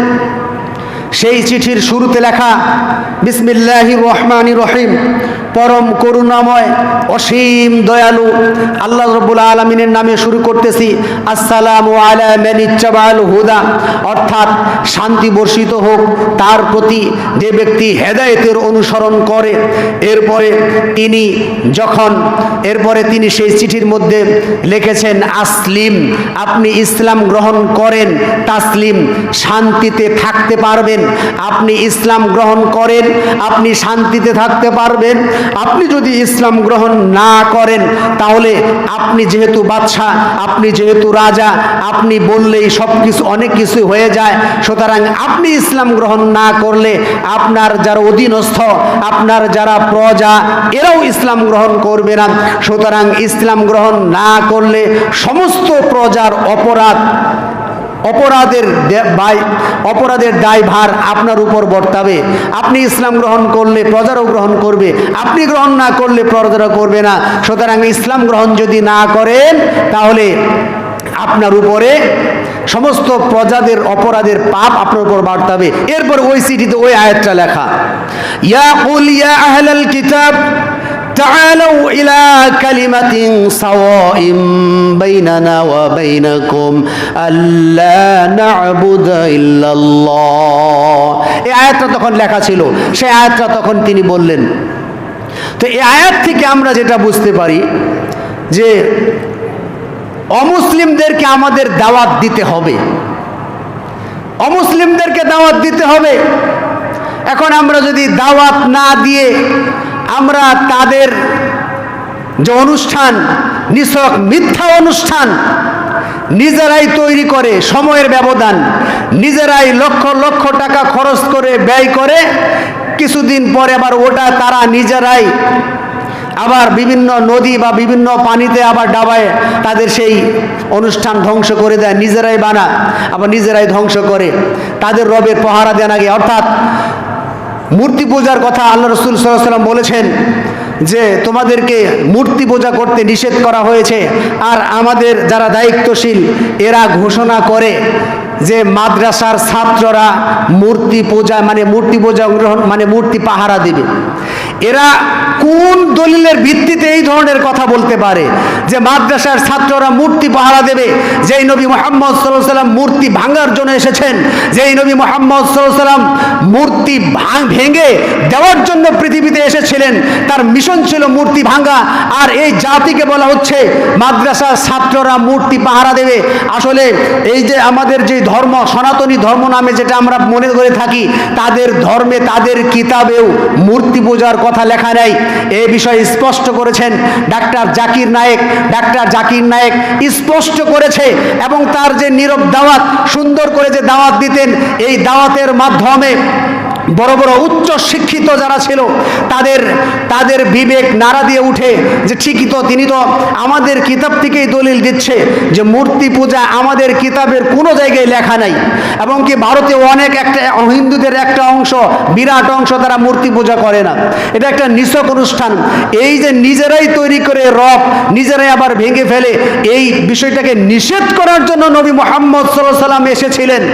সেই চিঠির শুরুতে লেখা বিসমিল্লাহির রহমানির রহিম, পরম করুণাময় অসীম দয়ালু আল্লাহ রাব্বুল আলামিনের নামে শুরু করতেছি। আসসালামু আলা মান ইত্তাবাল হুদা, অর্থাৎ শান্তি বর্ষিত হোক তার প্রতি যে ব্যক্তি হেদায়েতের অনুসরণ করে। এরপরে তিনি সেই চিঠির মধ্যে লিখেছেন আসলিম, আপনি ইসলাম গ্রহণ করেন, তাসলিম শান্তিতে থাকতে পারবেন। করেন, আপনি ইসলাম গ্রহণ করেন, আপনি শান্তিতে থাকতে পারবেন। আপনি যদি ইসলাম গ্রহণ না করেন, তাহলে আপনি যেহেতু বাদশাহ, আপনি যেহেতু রাজা, আপনি বললেই সব কিছু অনেক কিছু হয়ে যায়। সুতরাং আপনি ইসলাম গ্রহণ না করলে আপনার যারা অধীনস্থ, আপনার যারা প্রজা, এরাও ইসলাম গ্রহণ করবে না। সুতরাং ইসলাম গ্রহণ না করলে সমস্ত প্রজার অপরাধের দায়ভার আপনার উপর বর্তাবে। আপনি ইসলাম গ্রহণ করলে প্রজারাও গ্রহণ করবে, আপনি গ্রহণ না করলে প্রজারা করবে না। সুতরাং ইসলাম গ্রহণ যদি না করেন, তাহলে আপনার উপরে সমস্ত প্রজাদের অপরাধের পাপ আপনার উপর বর্তাবে। এরপর ওই চিঠিতে ওই আয়াতটা লেখা, ইয়া কুল ইয়া আহলাল কিতাব تعالوا إلى كلمة سواء بيننا وبينكم ألا نعبد إلا الله। এই আয়াতটা তখন লেখা ছিল, সেই আয়াতটা তখন তিনি বললেন। তো এই আয়াত থেকে আমরা যেটা বুঝতে পারি যে অমুসলিমদেরকে আমাদের দাওয়াত দিতে হবে, অমুসলিমদেরকে দাওয়াত দিতে হবে। এখন আমরা যদি দাওয়াত না দিয়ে আমরা তাদের যে অনুষ্ঠান, নিছক মিথ্যা অনুষ্ঠান নিজেরাই তৈরি করে, সময়ের ব্যবধান, নিজেরাই লক্ষ লক্ষ টাকা খরচ করে ব্যয় করে, কিছুদিন পরে আবার ওটা তারা নিজেরাই আবার বিভিন্ন নদী বা বিভিন্ন পানিতে আবার ডাবায় তাদের সেই অনুষ্ঠান ধ্বংস করে দেয়, নিজেরাই বানা আবার নিজেরাই ধ্বংস করে, তাদের রবের পাহারা দেন আগে। অর্থাৎ মূর্তি পূজার কথা আল্লাহ রাসূল সাল্লাল্লাহু আলাইহি ওয়াসাল্লাম বলেছেন যে তোমাদেরকে মূর্তি পূজা করতে নিষেধ করা হয়েছে। আর আমাদের যারা দায়িত্বশীল এরা ঘোষণা করে যে মাদ্রাসার ছাত্ররা মূর্তি পূজা মানে মূর্তি পাহারা দিবে। এরা কোন দলিলের ভিত্তিতে এই ধরনের কথা বলতে পারে যে মাদ্রাসার ছাত্ররা মূর্তি পাহারা দেবে? যেই নবী মুহাম্মদ সাল্লাল্লাহু আলাইহি ওয়াসাল্লাম মূর্তি ভাঙার জন্য এসেছেন, যেই নবী মুহাম্মদ সাল্লাল্লাহু আলাইহি ওয়াসাল্লাম মূর্তি ভেঙে দেওয়ার জন্য পৃথিবীতে এসেছিলেন, তার মিশন ছিল মূর্তি ভাঙা। আর এই জাতিকে বলা হচ্ছে মাদ্রাসার ছাত্ররা মূর্তি পাহারা দেবে। আসলে এই যে আমাদের যে ধর্ম, সনাতনী ধর্ম নামে যেটা আমরা মনে করে থাকি, তাদের ধর্মে, তাদের কিতাবেও মূর্তি পূজার কথা লেখা নাই। এই বিষয়ে স্পষ্ট করেছেন ডাক্তার জাকির নায়েক স্পষ্ট করেছে। এবং তার যে নীরব দাওয়াত, সুন্দর করে যে দাওয়াত দিতেন, এই দাওয়াতের মাধ্যমে বড় বড় উচ্চ শিক্ষিত যারা ছিল তাদের বিবেক নাড়া দিয়ে উঠে যে ঠিকই তো, তিনি তো আমাদের কিতাব থেকেই দলিল দিচ্ছে যে মূর্তি পূজা আমাদের কিতাবের কোনো জায়গায় লেখা নাই। এবং কি ভারতে অনেক একটা হিন্দুদের একটা অংশ, বিরাট অংশ, তারা মূর্তি পূজা করে না। এটা একটা নিছক অনুষ্ঠান। এই যে নিজেরাই তৈরি করে রব নিজেরাই আবার ভেঙে ফেলে, এই বিষয়টাকে নিষেধ করার জন্য নবী মুহাম্মদ সাল্লাল্লাহু আলাইহি ওয়াসাল্লাম এসেছিলেন।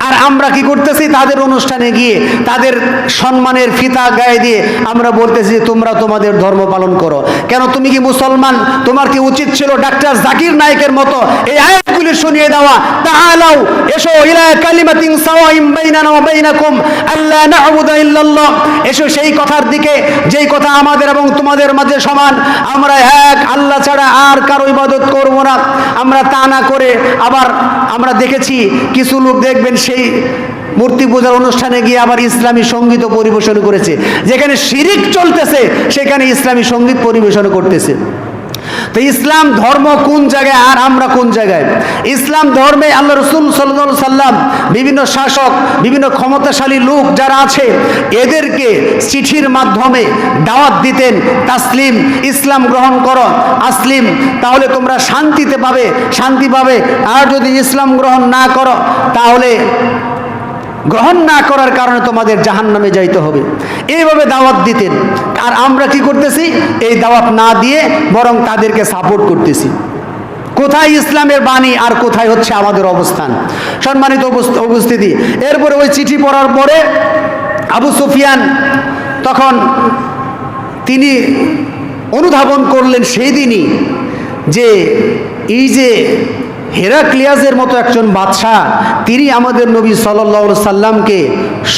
আর আমরা কি করতেছি? তাদের অনুষ্ঠানে গিয়ে তাদের সম্মানের ফিতা গায়ে দিয়ে আমরা বলতেছি তোমরা তোমাদের ধর্ম পালন করো। কেন? তুমি কি মুসলমান? তোমার কি উচিত ছিল ডাক্তার জাকির নায়েকের মতো এই আয়াতগুলি শুনিয়ে দেওয়া? তাআলাউ, এসো, ইলা কালিমাতিন সাওয়াইন বাইনানা ওয়া বাইনাকুম আল্লা না'বুদা ইল্লাল্লাহ। এসো সেই কথার দিকে যেই কথা আমাদের এবং তোমাদের মাঝে সমান, আমরা এক আল্লাহ ছাড়া আর কারো ইবাদত করব না। আমরা তা না করে আবার আমরা দেখেছি কিছু লোক দেখবেন সেই মূর্তি পূজার অনুষ্ঠানে গিয়ে আবার ইসলামী সঙ্গীত পরিবেশন করেছে। যেখানে শিরিক চলতেছে সেখানে ইসলামী সঙ্গীত পরিবেশন করতেছে। তো ইসলাম ধর্ম কোন জায়গায় আর আমরা কোন জায়গায়? ইসলাম ধর্মে আল্লাহ রাসূল সাল্লাল্লাহু আলাইহি সাল্লাম বিভিন্ন শাসক, বিভিন্ন ক্ষমতাশালী লোক যারা আছে, এদেরকে চিঠির মাধ্যমে দাওয়াত দিতেন, তাসলিম, ইসলাম গ্রহণ করো, আসলিম, তাহলে তোমরা শান্তি পাবে। আর যদি ইসলাম গ্রহণ না করো, তাহলে গ্রহণ না করার কারণে তোমাদের জাহান্নামে যাইতে হবে। এইভাবে দাওয়াত দিতেন। আর আমরা কি করতেছি? এই দাওয়াত না দিয়ে বরং তাদেরকে সাপোর্ট করতেছি। কোথায় ইসলামের বাণী আর কোথায় হচ্ছে আমাদের অবস্থান? সম্মানিত উপস্থিতি, এরপরে ওই চিঠি পড়ার পরে আবু সুফিয়ান তখন তিনি অনুধাবন করলেন সেই দিনই যে এই যে হেরাক্লিয়াসের মতো একজন বাদশাহ, তিনি আমাদের নবী সাল্লাল্লাহু আলাইহি সাল্লামকে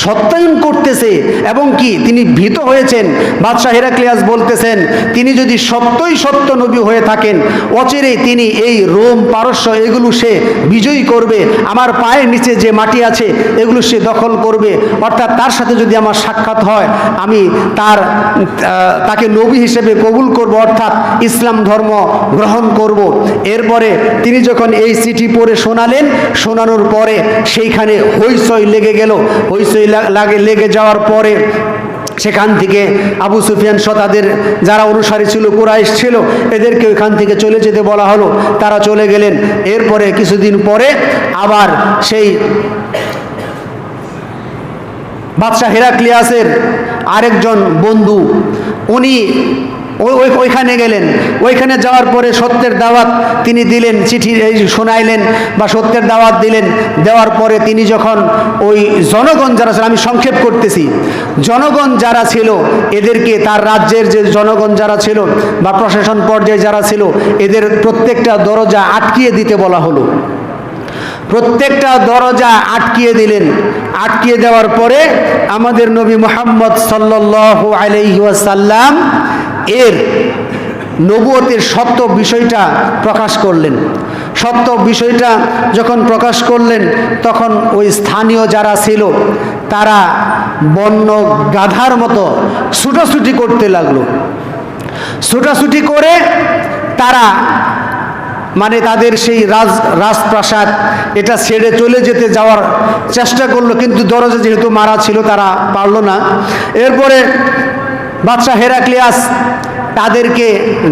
সত্যায়ন করতেছে এবং কি তিনি ভীত হয়েছেন। বাদশাহ হেরাক্লিয়াস বলতেছেন, তিনি যদি সত্যই সত্য নবী হয়ে থাকেন, অচিরেই তিনি এই রোম পারস্য এগুলো সে বিজয়ী করবে, আমার পায়ের নিচে যে মাটি আছে এগুলো সে দখল করবে, অর্থাৎ তার সাথে যদি আমার সাক্ষাৎ হয় আমি তাকে নবী হিসেবে কবুল করব, অর্থাৎ ইসলাম ধর্ম গ্রহণ করব। এরপরে তিনি যখন এই চিঠি পড়ে শোনালেন, শোনানোর পরে সেইখানে হইচই লেগে গেল। হইচই লেগে যাওয়ার পরে সেখান থেকে আবু সুফিয়ান সহ তাদের যারা অনুসারী ছিল, কুরাইশ ছিল, এদেরকে ওইখান থেকে চলে যেতে বলা হলো। তারা চলে গেলেন। এরপরে কিছুদিন পরে আবার সেই বাদশাহ হেরাক্লিয়াসের আরেকজন বন্ধু উনি ওইখানে গেলেন। ওইখানে যাওয়ার পরে সত্যের দাওয়াত তিনি দিলেন, চিঠি শোনাইলেন বা সত্যের দাওয়াত দিলেন। দেওয়ার পরে তিনি যখন ওই জনগণ যারা ছিল, আমি সংক্ষেপ করতেছি, জনগণ যারা ছিল এদেরকে, তার রাজ্যের যে জনগণ যারা ছিল বা প্রশাসন পর্যায়ে যারা ছিল, এদের প্রত্যেকটা দরজা আটকিয়ে দিতে বলা হলো। প্রত্যেকটা দরজা আটকিয়ে দিলেন। আটকিয়ে দেওয়ার পরে আমাদের নবী মুহাম্মদ সাল্লাল্লাহু আলাইহি ওয়াসাল্লাম এর নবুয়তের সত্য বিষয়টা প্রকাশ করলেন। সত্য বিষয়টা যখন প্রকাশ করলেন, তখন ওই স্থানীয় যারা ছিল তারা বন্য গাধার মতো ছুটাছুটি করতে লাগলো। ছুটাছুটি করে তারা মানে তাদের সেই রাজপ্রাসাদ এটা ছেড়ে চলে যেতে যাওয়ার চেষ্টা করলো, কিন্তু দরজা যেহেতু মারা ছিল তারা পারলো না। এরপরে বাদশাহ হেরাক্লিয়াস তাদেরকে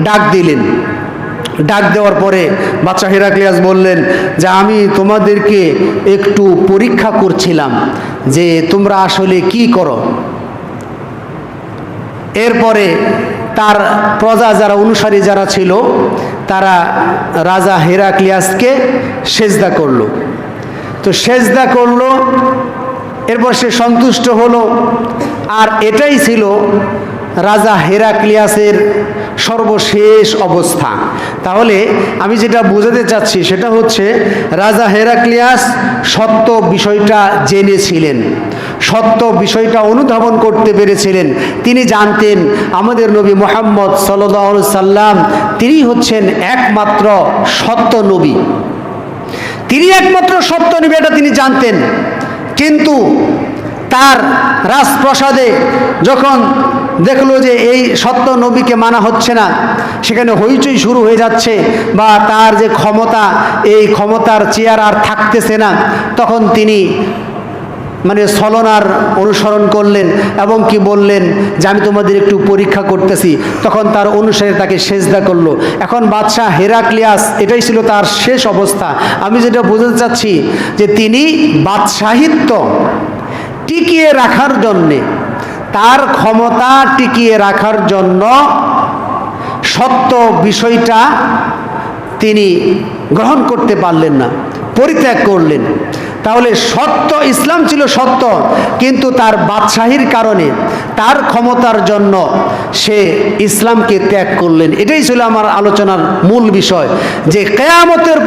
ডাক দিলেন। ডাক দেওয়ার পরে বাদশাহ হেরাক্লিয়াস বললেন যে আমি তোমাদেরকে একটু পরীক্ষা করছিলাম যে তোমরা আসলে কি করো। এরপরে তার প্রজা যারা অনুসারী যারা ছিল তারা রাজা হেরাক্লিয়াসকে সেজদা করলো। তো সেজদা করলো, এরপর সে সন্তুষ্ট হলো। আর এটাই ছিল রাজা হেরাক্লিয়াসের সর্বশেষ অবস্থা। তাহলে আমি যেটা বোঝাতে চাচ্ছি সেটা হচ্ছে, রাজা হেরাক্লিয়াস সত্য বিষয়টা জেনেছিলেন, সত্য বিষয়টা অনুধাবন করতে পেরেছিলেন। তিনি জানতেন আমাদের নবী মুহাম্মদ সাল্লাল্লাহু আলাইহি সাল্লাম তিনি হচ্ছেন একমাত্র সত্য নবী, তিনি একমাত্র সত্য নবী, এটা তিনি জানতেন। কিন্তু তার রাজপ্রাসাদে যখন দেখলো যে এই সত্য নবীকে মানা হচ্ছে না, সেখানে হইচই শুরু হয়ে যাচ্ছে বা তার যে ক্ষমতা, এই ক্ষমতার চেয়ার আর থাকতেছে না, তখন তিনি মানে ছলনার অনুসরণ করলেন এবং কি বললেন যে আমি তোমাদের একটু পরীক্ষা করতেছি। তখন তার অনুসারে তাকে সেজদা করলো। এখন বাদশাহ হেরাক্লিয়াস এটাই ছিল তার শেষ অবস্থা। আমি যেটা বোঝাতে চাচ্ছি যে তিনি বাদশাহিত্ব টিকিয়ে রাখার জন্যে, তার ক্ষমতা টিকিয়ে রাখার জন্য সত্য বিষয়টা তিনি গ্রহণ করতে পারলেন না, পরিত্যাগ করলেন। তাহলে সত্য, ইসলাম ছিল সত্য, কিন্তু তার বাদশাহীর কারণে, তার ক্ষমতার জন্য সে ইসলামকে ত্যাগ করলেন। এটাই ছিল আমার আলোচনার মূল বিষয়, যে কিয়ামতের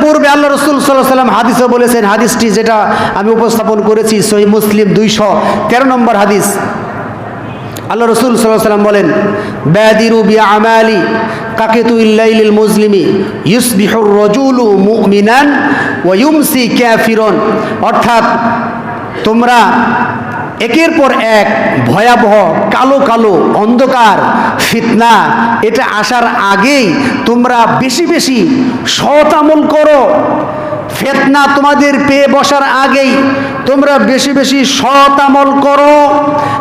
পূর্বে আল্লাহ রাসূল সাল্লাল্লাহু আলাইহি ওয়াসাল্লাম হাদিসে বলেছেন, হাদিসটি যেটা আমি উপস্থাপন করেছি সহিহ মুসলিম 213 নম্বর হাদিস। আল্লাহ রাসূল সাল্লাল্লাহু আলাইহি ওয়াসাল্লাম বলেন, বাদিরু বিআমালি কাকিতুল লাইলিল মুসলিমি ইউসবিহুর রাজুলু মুমিনান ওয়া ইউমসি কাফিরুন। অর্থাৎ তোমরা একের পর এক ভয়াবহ কালো কালো অন্ধকার ফিতনা এটা আসার আগেই তোমরা বেশি বেশি সৎ আমল করো। ফিতনা তোমাদের পেয়ে বসার আগেই তোমরা বেশি বেশি সৎ আমল করো,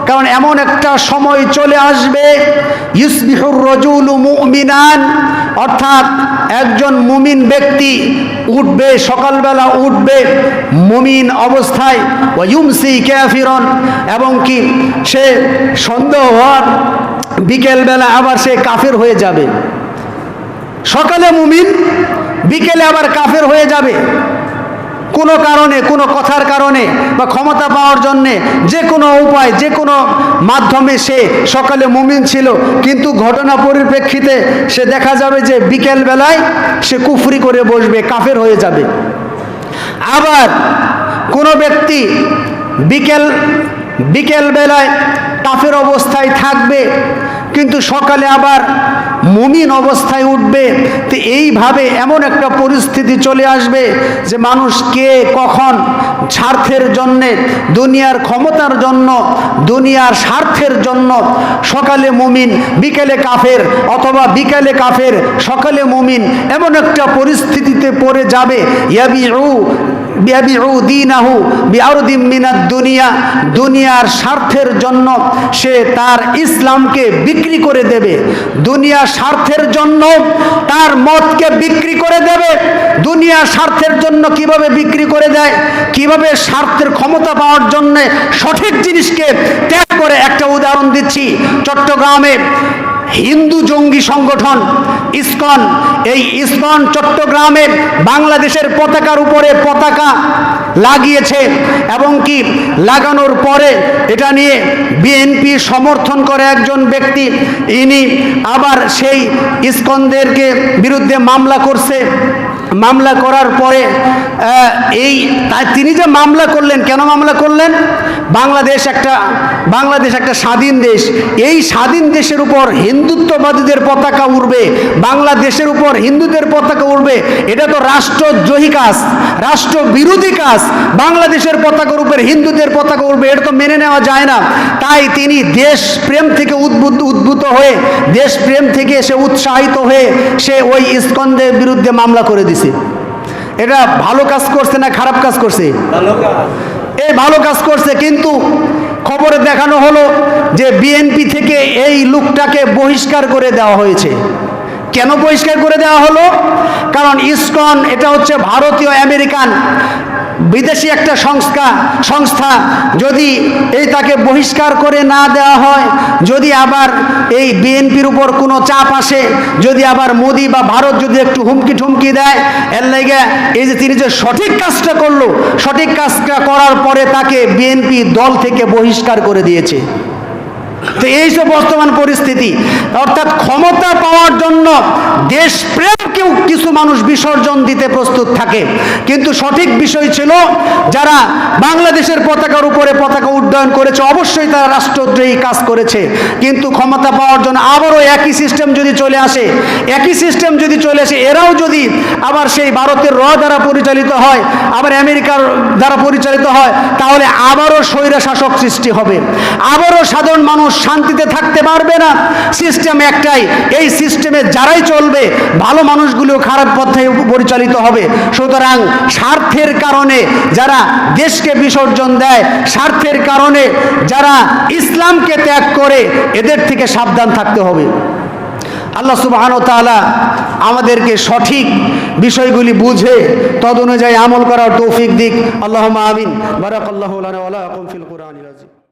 কারণ এমন একটা সময় চলে আসবে ইউসবিহুর রাজুলু মুমিনান, অর্থাৎ একজন মুমিন ব্যক্তি উঠবে, সকালবেলা উঠবে মুমিন অবস্থায়, ওয়া ইউমসি কাফিরুন, এবং কি সে সন্ধ্যা হওয়ার বিকেলবেলা আবার সে কাফের হয়ে যাবে। সকালে মুমিন, বিকেলে আবার কাফের হয়ে যাবে, কোনো কারণে, কোনো কথার কারণে। কারণে বা ক্ষমতা পাওয়ার জন্যে যে কোনো উপায়, যে কোনো মাধ্যমে সে সকালে মুমিন ছিল, কিন্তু ঘটনা পরিপ্রেক্ষিতে সে দেখা যাবে যে বিকেল বেলায় সে কুফরি করে বসবে, কাফের হয়ে যাবে। আবার কোনো ব্যক্তি বিকেল বেলায় কাফের অবস্থায় থাকবে, কিন্তু সকালে আবার মুমিন অবস্থায় উঠবে। তো এইভাবে এমন একটা পরিস্থিতি চলে আসবে যে মানুষ কে কখন স্বার্থের জন্যে, দুনিয়ার ক্ষমতার জন্য, দুনিয়ার স্বার্থের জন্য সকালে মুমিন বিকেলে কাফের, অথবা বিকেলে কাফের সকালে মুমিন, এমন একটা পরিস্থিতিতে পড়ে যাবে। ইয়াবিউ দীনাহু বিআরদিম মিনাদ দুনিয়া, দুনিয়ার স্বার্থের জন্য সে তার ইসলামকে বিক্রি করে দেবে, দুনিয়ার স্বার্থের জন্য তার মতকে বিক্রি করে দেবে। দুনিয়ার স্বার্থের জন্য কিভাবে বিক্রি করে দেয়, কিভাবে স্বার্থের ক্ষমতা পাওয়ার জন্য সঠিক জিনিসকে ত্যাগ করে। একটা উদাহরণ দিচ্ছি, চট্টগ্রামে হিন্দু জঙ্গি সংগঠন ইসকন, এই ইসকন চট্টগ্রামের বাংলাদেশের পতাকার উপরে পতাকা লাগিয়েছে, এবং কি লাগানোর পরে এটা নিয়ে বিএনপি সমর্থন করে একজন ব্যক্তি, ইনি আবার সেই ইসকনদেরকে বিরুদ্ধে মামলা করছে। মামলা করার পরে তিনি যে মামলা করলেন, কেন মামলা করলেন? বাংলাদেশ একটা স্বাধীন দেশ, এই স্বাধীন দেশের উপর হিন্দুত্ববাদীদের পতাকা উড়বে, বাংলাদেশের উপর হিন্দুদের পতাকা উড়বে, এটা তো রাষ্ট্রদ্রোহী কাজ, রাষ্ট্র বিরোধী কাজ। বাংলাদেশের পতাকার উপর হিন্দুদের পতাকা উড়বে, এটা তো মেনে নেওয়া যায় না। তাই তিনি দেশপ্রেম থেকে উদ্ভূত হয়ে, দেশপ্রেম থেকে সে উৎসাহিত হয়ে সে ওই ইসকনদের বিরুদ্ধে মামলা করে দিছে। এটা ভালো কাজ করছে না খারাপ কাজ করছে? এই ভালো কাজ করছে, কিন্তু খবরে দেখানো হলো যে বিএনপি থেকে এই লোকটাকে বহিষ্কার করে দেওয়া হয়েছে। কেন বহিষ্কার করে দেওয়া হলো? কারণ ইসকন এটা হচ্ছে ভারতীয় আমেরিকান বিদেশি একটা সংস্থা। যদি তাকে বহিষ্কার করে না দেওয়া হয়, যদি আবার এই বিএনপির উপর কোনো চাপ আসে, যদি আবার মোদি বা ভারত যদি একটু হুমকি ঠুমকি দেয়, এর লাগে এই যে তিনি যে সঠিক কাজটা করলো, সঠিক কাজটা করার পরে তাকে বিএনপি দল থেকে বহিষ্কার করে দিয়েছে। তো এই সব বর্তমান পরিস্থিতি, অর্থাৎ ক্ষমতা পাওয়ার জন্য দেশপ্রেমকেও কিছু মানুষ বিসর্জন দিতে প্রস্তুত থাকে, কিন্তু সঠিক বিষয় ছিল যারা বাংলাদেশের পতাকার উপরে পতাকা উড্ডয়ন করেছে, অবশ্যই তারা রাষ্ট্রদ্রোহী কাজ করেছে। কিন্তু ক্ষমতা পাওয়ার জন্য আবারও একই সিস্টেম যদি চলে আসে, এরাও যদি আবার সেই ভারতের দ্বারা পরিচালিত হয়, আবার আমেরিকার দ্বারা পরিচালিত হয়, তাহলে আবারও স্বৈরা শাসক সৃষ্টি হবে, আবারও সাধারণ মানুষ শান্তিতে থাকতে পারবে না। সিস্টেম একটাই, এই সিস্টেমে যারাই চলবে ভালো মানুষগুলো খারাপ পথে পরিচালিত হবে। সুতরাং স্বার্থের কারণে যারা দেশকে বিসর্জন দেয়, স্বার্থের কারণে যারা ইসলামকে ত্যাগ করে, এদের থেকে সাবধান থাকতে হবে। আল্লাহ সুবহানাহু ওয়া তাআলা আমাদেরকে সঠিক বিষয়গুলি বুঝে তদ অনুযায়ী আমল করার তৌফিক দিক। আল্লাহুম্মা আমিন। বারাকাল্লাহু লানা ওয়া লাকুম ফিল কুরআনিল আযীম।